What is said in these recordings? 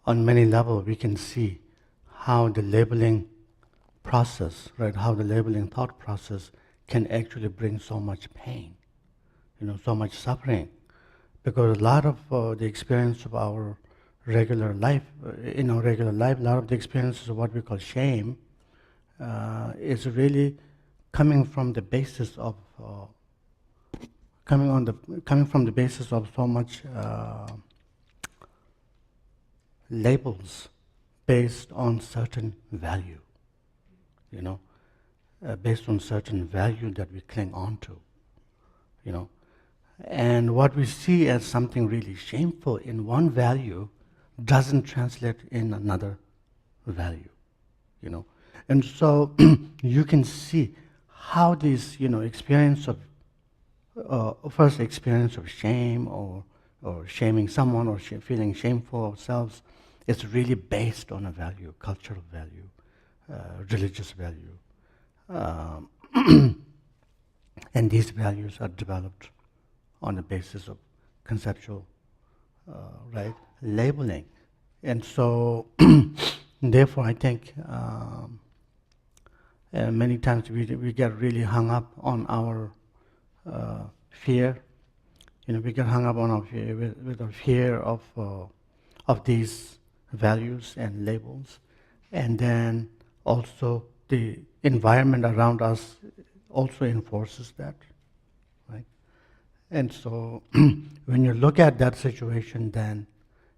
on many levels, we can see how the labeling process, right, how the labeling thought process can actually bring so much pain, so much suffering. Because a lot of the experience of our regular life, a lot of the experiences of what we call shame is really coming from the basis of coming from the basis of so much labels based on certain value, based on certain value that we cling on to, And what we see as something really shameful in one value doesn't translate in another value, And so you can see how this, experience of first experience of shame or shaming someone or feeling shameful of ourselves is really based on a value, cultural value, religious value. And these values are developed on the basis of conceptual, right, labeling. And so, therefore, I think many times we get really hung up on our fear. We get hung up on our fear with our fear of these values and labels, and then also the environment around us also enforces that, right? And so, when you look at that situation, then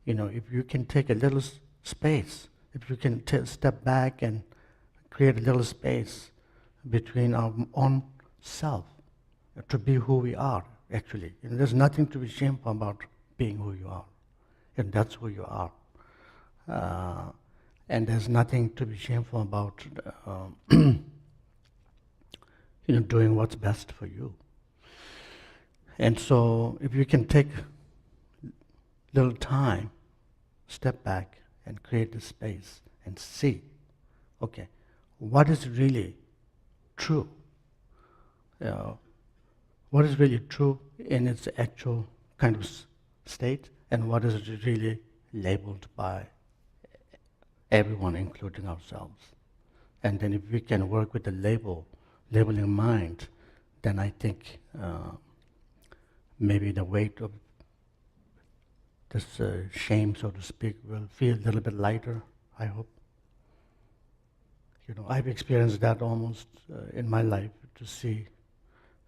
if you can take a little space, if you can step back and create a little space between our own self to be who we are, actually. There's nothing to be shameful about being who you are. And that's who you are. And there's nothing to be shameful about doing what's best for you. And so if you can take a little time, step back and create the space and see, okay, what is really true? What is really true in its actual kind of state, and what is really labeled by everyone, including ourselves. And then if we can work with the labeling mind, then I think maybe the weight of this shame, so to speak, will feel a little bit lighter, I hope. I've experienced that almost in my life, to see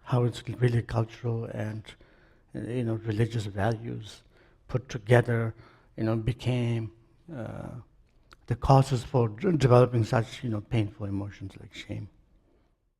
how it's really cultural and religious values put together, became the causes for developing such painful emotions like shame.